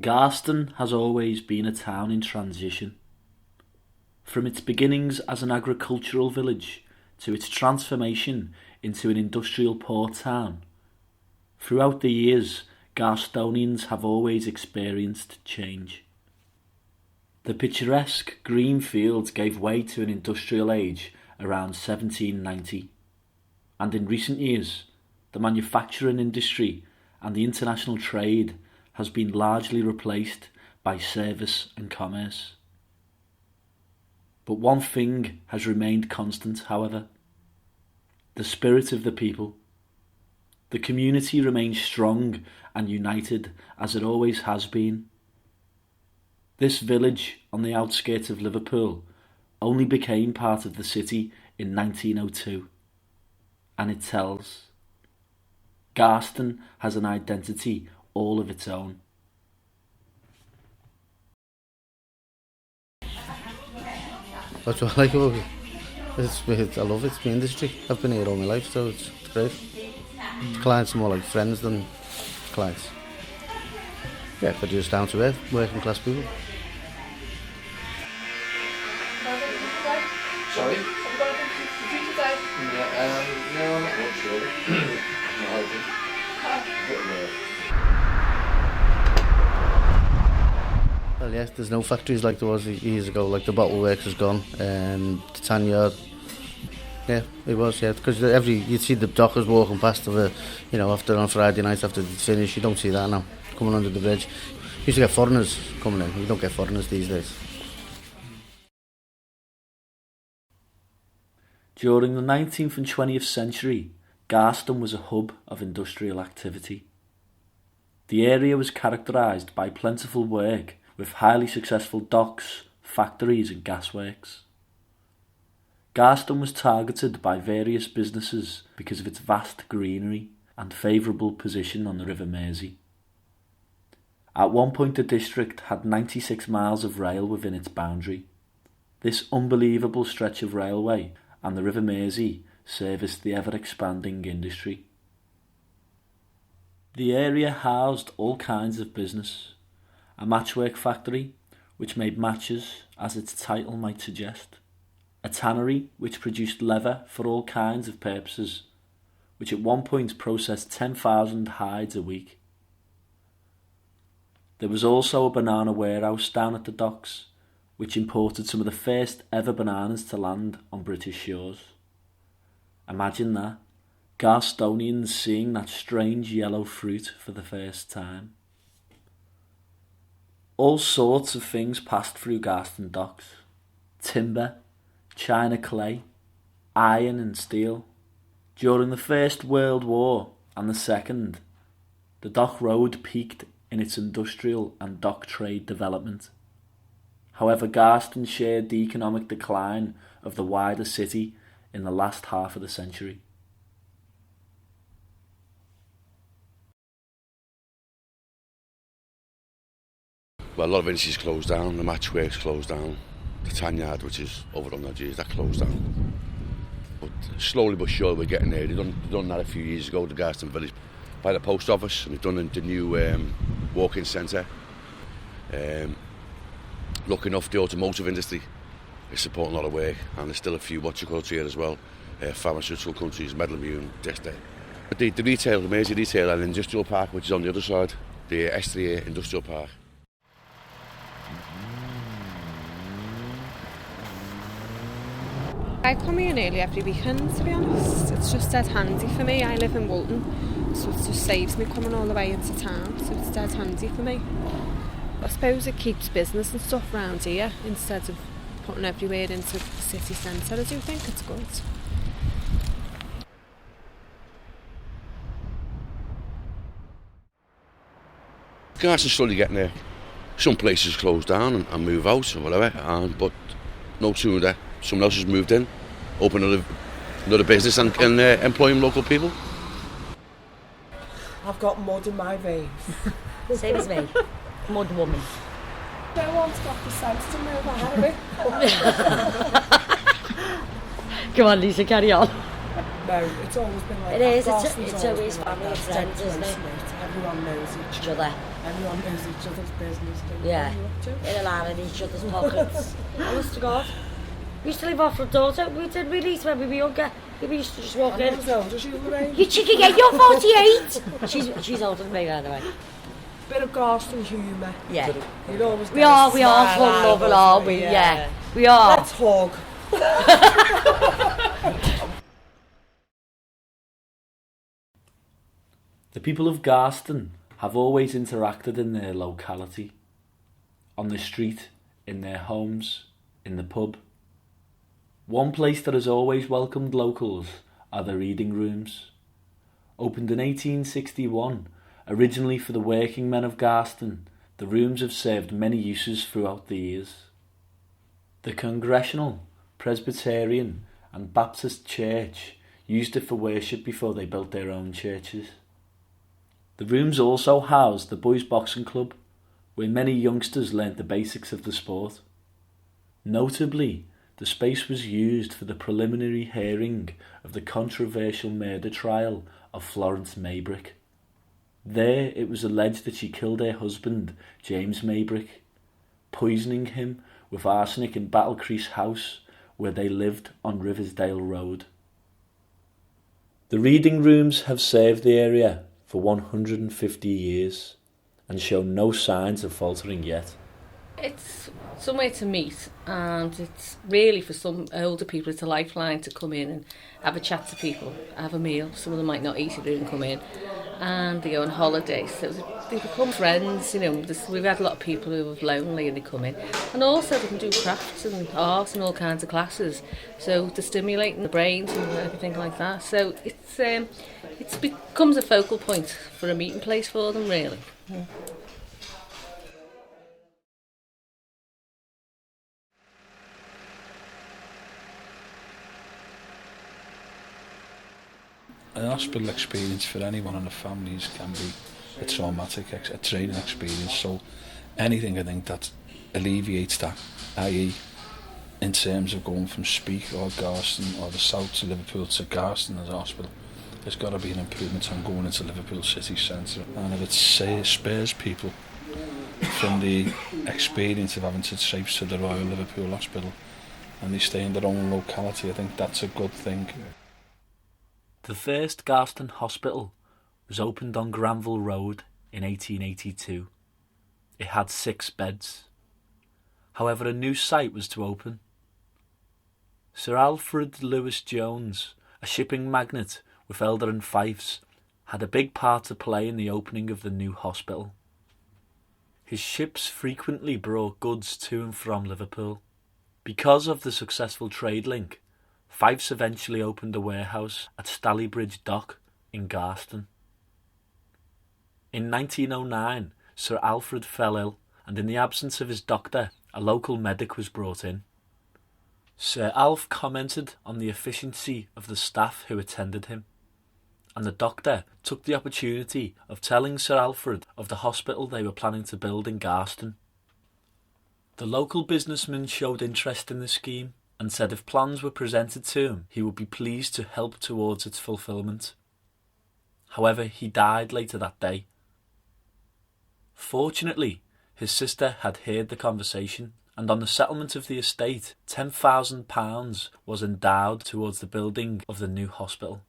Garston has always been a town in transition. From its beginnings as an agricultural village to its transformation into an industrial port town, throughout the years, Garstonians have always experienced change. The picturesque green fields gave way to an industrial age around 1790, and in recent years, the manufacturing industry and the international trade has been largely replaced by service and commerce. But one thing has remained constant, however: the spirit of the people. The community remains strong and united as it always has been. This village on the outskirts of Liverpool only became part of the city in 1902, and it tells. Garston has an identity all of its own. That's what I like about it. I love it. It's my industry. I've been here all my life, so it's great. Clients are more like friends than clients. Yeah, they're just down to earth, working class people. Sorry? Have you got anything to do today? No, not much really. Not hoping. Well, yes, there's no factories like there was years ago. Like the bottle works is gone, the tan yard. Yeah, it was. Yeah, because you'd see the dockers walking past after on Friday night after they finish. You don't see that now coming under the bridge. You used to get foreigners coming in. You don't get foreigners these days. During the 19th and 20th century, Garston was a hub of industrial activity. The area was characterised by plentiful work with highly successful docks, factories and gasworks. Garston was targeted by various businesses because of its vast greenery and favourable position on the River Mersey. At one point the district had 96 miles of rail within its boundary. This unbelievable stretch of railway and the River Mersey serviced the ever-expanding industry. The area housed all kinds of business: a matchwork factory, which made matches, as its title might suggest; a tannery, which produced leather for all kinds of purposes, which at one point processed 10,000 hides a week. There was also a banana warehouse down at the docks, which imported some of the first ever bananas to land on British shores. Imagine that, Garstonians seeing that strange yellow fruit for the first time. All sorts of things passed through Garston docks: timber, china clay, iron and steel. During the First World War and the Second, the Dock Road peaked in its industrial and dock trade development. However, Garston shared the economic decline of the wider city in the last half of the century. Well, a lot of industries closed down. The matchworks closed down. The tan yard, which is over on the that closed down. But slowly but surely we're getting there. They've done that a few years ago, the Garston village, by the post office, and they've done the new walk-in centre. Lucky enough, the automotive industry is supporting a lot of work, and there's still a few here as well. Pharmaceutical countries, metal immune, Desta. But the retail, the Mersey retail and industrial park, which is on the other side, the S3A industrial park. I come here nearly every weekend, to be honest. It's just dead handy for me. I live in Walton, so it just saves me coming all the way into town, so it's dead handy for me. I suppose it keeps business and stuff around here instead of putting everywhere into the city centre. I do think it's good. Garston's slowly getting there. Some places close down and move out or whatever, but no sooner that someone else has moved in, open another business and employing local people. I've got mud in my veins. Same as me. Mud woman. No one's got the sense to move out of it. Go on, Lisa, carry on. No, it's always been like It that. is, Garston's it's always been like family that. friends, isn't it? Everyone knows each other. Everyone knows each other's business, don't they? Yeah. In a line in each other's pockets. Honest to God. We used to live off front doors. We did really when we were younger. We used to just walk in. How old is you, Lorraine? You cheeky git, you're 48! she's older than me, by the way. Bit of Garston humour. Yeah. You'd always We are fun loving, aren't we? Yeah. We are. Let's hug. The people of Garston have always interacted in their locality, on the street, in their homes, in the pub. One place that has always welcomed locals are the reading rooms. Opened in 1861, originally for the working men of Garston, the rooms have served many uses throughout the years. The Congregational, Presbyterian and Baptist Church used it for worship before they built their own churches. The rooms also housed the Boys Boxing Club, where many youngsters learnt the basics of the sport. Notably, the space was used for the preliminary hearing of the controversial murder trial of Florence Maybrick. There it was alleged that she killed her husband, James Maybrick, poisoning him with arsenic in Battlecrease House, where they lived on Riversdale Road. The reading rooms have served the area for 150 years and show no signs of faltering yet. It's somewhere to meet, and it's really for some older people it's a lifeline to come in and have a chat to people, have a meal. Some of them might not eat it and come in, and they go on holiday, so they become friends. We've had a lot of people who are lonely and they come in, and also they can do crafts and art and all kinds of classes, so to stimulate the brains and everything like that. So it becomes a focal point for a meeting place for them, really. Yeah. An hospital experience for anyone and the families can be a traumatic, a training experience. So anything I think that alleviates that, i.e. in terms of going from Speke or Garston or the south to Liverpool to Garston as a hospital, there's got to be an improvement on going into Liverpool city centre. And if it spares people from the experience of having to traipse to the Royal Liverpool Hospital and they stay in their own locality, I think that's a good thing. The first Garston Hospital was opened on Granville Road in 1882. It had 6 beds. However, a new site was to open. Sir Alfred Lewis Jones, a shipping magnate with Elder and Fifes, had a big part to play in the opening of the new hospital. His ships frequently brought goods to and from Liverpool. Because of the successful trade link, Fifes eventually opened a warehouse at Stalybridge Dock in Garston. In 1909, Sir Alfred fell ill, and in the absence of his doctor, a local medic was brought in. Sir Alf commented on the efficiency of the staff who attended him, and the doctor took the opportunity of telling Sir Alfred of the hospital they were planning to build in Garston. The local businessman showed interest in the scheme, and said if plans were presented to him, he would be pleased to help towards its fulfilment. However, he died later that day. Fortunately, his sister had heard the conversation, and on the settlement of the estate, £10,000 was endowed towards the building of the new hospital,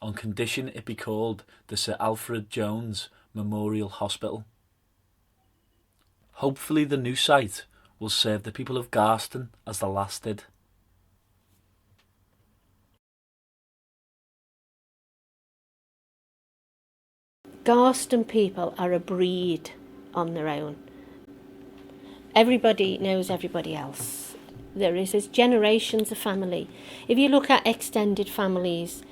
on condition it be called the Sir Alfred Jones Memorial Hospital. Hopefully the new site will serve the people of Garston as the last did. Garston people are a breed on their own. Everybody knows everybody else. There is generations of family. If you look at extended families,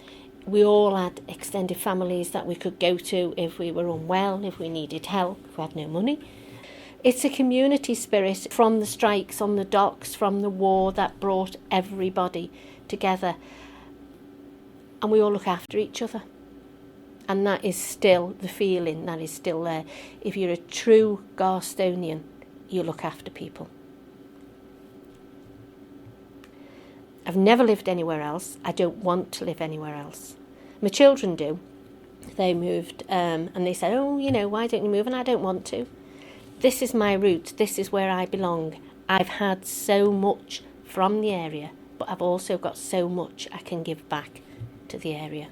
we all had extended families that we could go to if we were unwell, if we needed help, if we had no money. It's a community spirit from the strikes on the docks, from the war, that brought everybody together. And we all look after each other. And that is still the feeling, that is still there. If you're a true Garstonian, you look after people. I've never lived anywhere else. I don't want to live anywhere else. My children do. They moved and they said, oh, you know, why don't you move? And I don't want to. This is my route. This is where I belong. I've had so much from the area, but I've also got so much I can give back to the area.